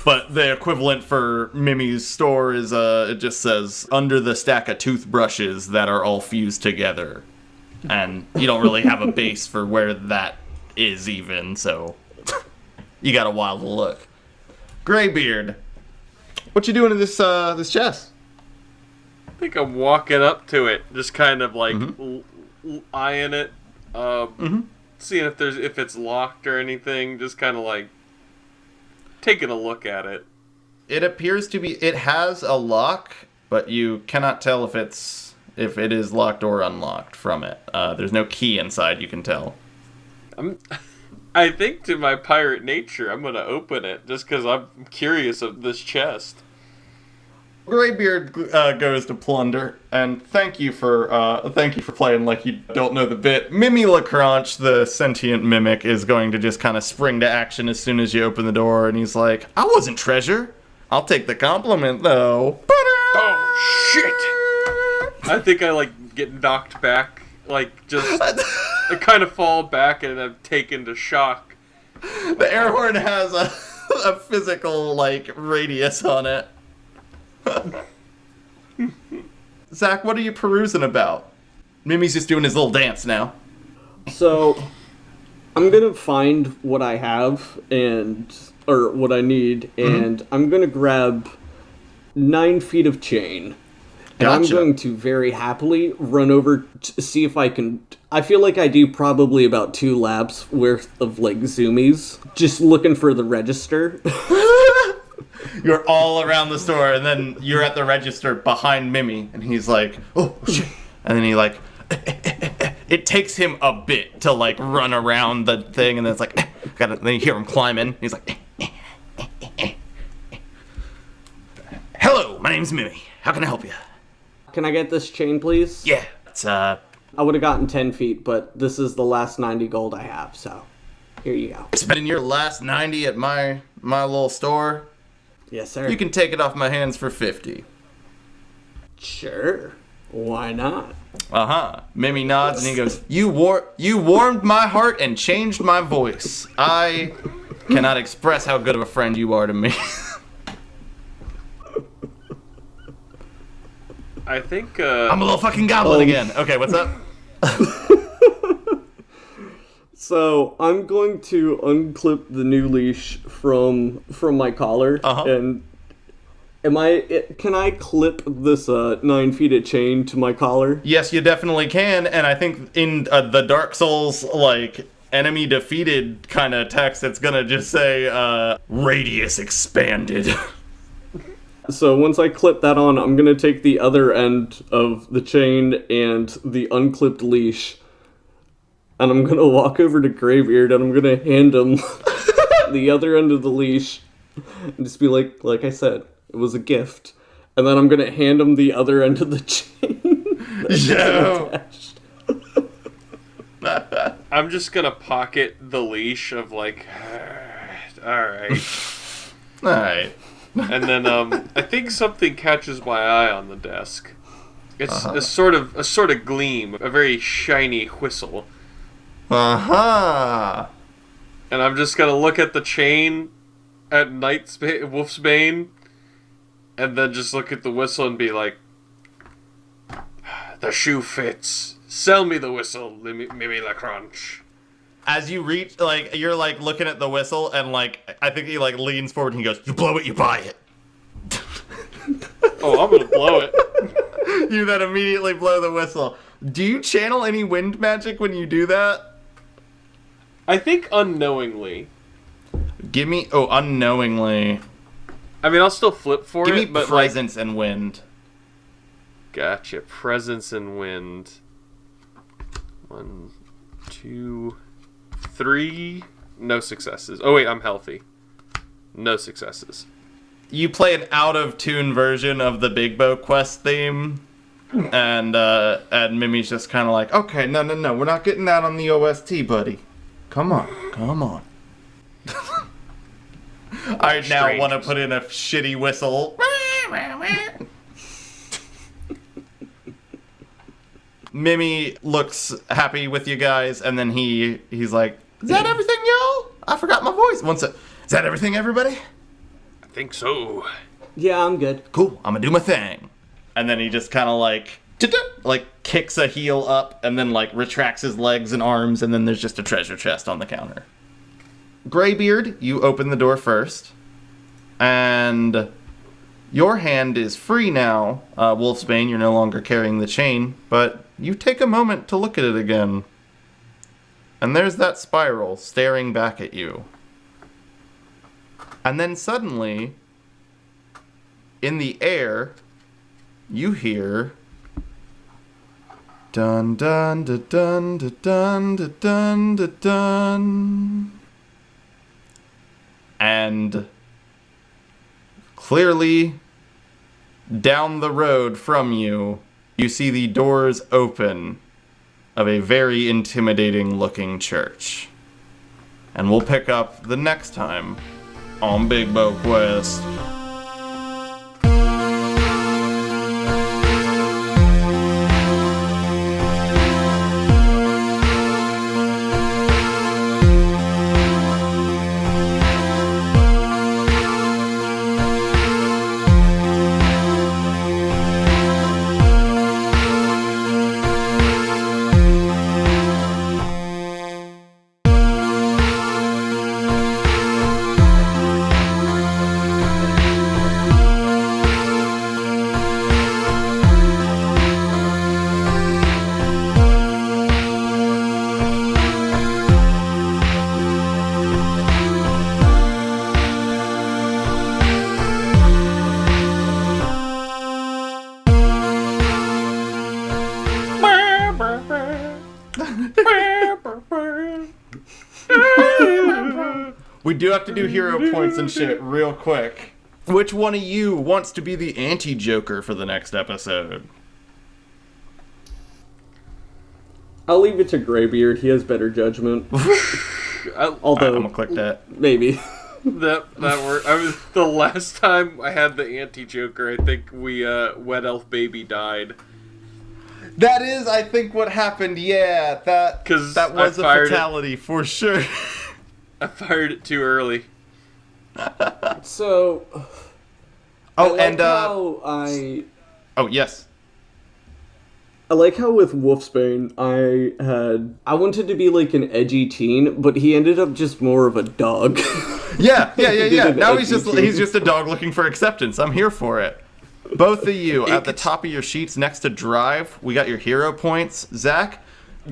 But the equivalent for Mimi's store is it just says, under the stack of toothbrushes that are all fused together. And you don't really have a base for where that is even, so you got a while to look. Graybeard, what you doing in this chest? I think I'm walking up to it, just kind of like eyeing it, seeing if it's locked or anything, just kind of like taking a look at it. It appears to be. It has a lock, but you cannot tell if it is locked or unlocked from it. There's no key inside, you can tell. I think to my pirate nature, I'm gonna open it just because I'm curious of this chest. Graybeard goes to plunder, and thank you for playing like you don't know the bit. Mimi LaCranche, the sentient mimic, is going to just kind of spring to action as soon as you open the door, and he's like, I wasn't treasure. I'll take the compliment, though. Oh, shit! I think I, like, get knocked back, like, just, I kind of fall back and I'm taken to shock. The air horn has a physical, like, radius on it. Zach, what are you perusing about? Mimi's just doing his little dance now. So, I'm gonna find what I have or what I need, and I'm gonna grab 9 feet of chain. And Gotcha. I'm going to very happily run over to see if I can... I feel like I do probably about 2 laps worth of, like, zoomies. Just looking for the register. You're all around the store, and then you're at the register behind Mimi, and he's like, oh, shit. And then he, like... It takes him a bit to, like, run around the thing, and then it's like... Then you hear him climbing. He's like... Hello, my name's Mimi. How can I help you? Can I get this chain, please? Yeah, it's, I would have gotten 10 feet, but this is the last 90 gold I have, so here you go. spending your last 90 at my little store. Yes, sir. You can take it off my hands for 50. Sure. Why not? Mimi nods and he goes, You warmed my heart and changed my voice. I cannot express how good of a friend you are to me. I think, I'm a little fucking goblin again. Okay, what's up? So I'm going to unclip the new leash from my collar, and can I clip this 9 feet of chain to my collar? Yes, you definitely can, and I think in the Dark Souls, like, enemy defeated kind of text, it's gonna just say, radius expanded. So once I clip that on, I'm gonna take the other end of the chain and the unclipped leash, and I'm gonna walk over to Graybeard and I'm gonna hand him the other end of the leash and just be like I said, it was a gift. And then I'm gonna hand him the other end of the chain. Yo. I'm just gonna pocket the leash of like, alright. Alright. And then I think something catches my eye on the desk. It's a sort of gleam, a very shiny whistle. Uh-huh. And I'm just gonna look at the chain at Wolfsbane, and then just look at the whistle and be like, the shoe fits. Sell me the whistle, Mimi La Crunch. As you reach, like, you're, like, looking at the whistle, and, like, I think he, like, leans forward and he goes, you blow it, you buy it. Oh, I'm gonna blow it. You then immediately blow the whistle. Do you channel any wind magic when you do that? I think unknowingly. Give me, unknowingly. I mean, I'll still flip for Give it, me but presence and wind. Gotcha. Presence and wind. 1, 2, 3. No successes. Oh wait, I'm healthy. No successes. You play an out-of-tune version of the Bigbo Quest theme, and Mimi's just kind of like, okay, no, we're not getting that on the OST, buddy. Come on. I now want to put in a shitty whistle. Mimi looks happy with you guys, and then he's like, is that everything, y'all? I forgot my voice. Is that everything, everybody? I think so. Yeah, I'm good. Cool, I'm gonna do my thing. And then he just kind of like kicks a heel up, and then like retracts his legs and arms, and then there's just a treasure chest on the counter. Graybeard, you open the door first, and your hand is free now. Wolfsbane, you're no longer carrying the chain, but you take a moment to look at it again. And there's that spiral staring back at you. And then suddenly, in the air, you hear dun dun dun dun dun dun dun dun dun. And clearly, down the road from you, you see the doors open of a very intimidating looking church. And we'll pick up the next time on Bigbo Quest. We do have to do hero points and shit real quick. Which one of you wants to be the anti-Joker for the next episode? I'll leave it to Graybeard. He has better judgment. Although, I'm gonna click that. Maybe. That worked. The last time I had the anti-Joker, I think Wet Elf Baby died. That is, I think, what happened. Yeah, that was a fatality for sure. I fired it too early. So. Oh, Oh, yes. I like how with Wolfsbane, I wanted to be like an edgy teen, but he ended up just more of a dog. Yeah. Now he's just a dog looking for acceptance. I'm here for it. Both of you, at the top of your sheets next to Drive, we got your hero points. Zach,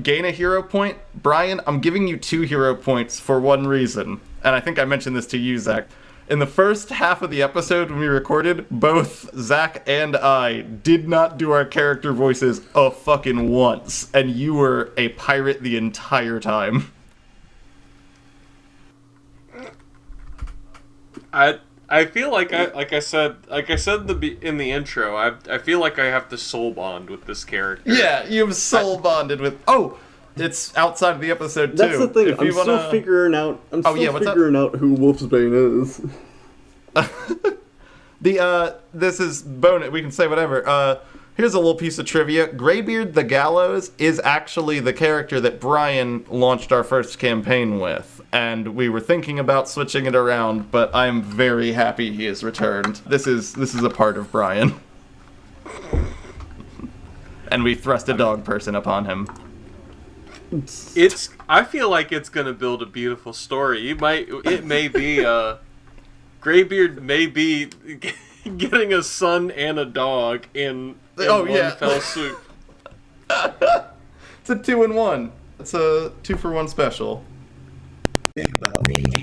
gain a hero point. Brian, I'm giving you 2 hero points for one reason. And I think I mentioned this to you, Zach. In the first half of the episode when we recorded, both Zach and I did not do our character voices a fucking once. And you were a pirate the entire time. I feel like I said in the intro. I feel like I have to soul bond with this character. Yeah, you've soul bonded with. Oh, it's outside of the episode too. That's the thing. I'm still figuring out. I'm still figuring out who Wolfsbane is. This is bonus. We can say whatever. Here's a little piece of trivia. Graybeard the Gallows is actually the character that Brian launched our first campaign with. And we were thinking about switching it around, but I'm very happy he has returned. This is a part of Brian. And we thrust a dog person upon him. I feel like it's gonna build a beautiful story. It may be Graybeard may be getting a son and a dog in one fell swoop. It's a 2-in-1. It's a 2-for-1 special. Bigbomedianetwork.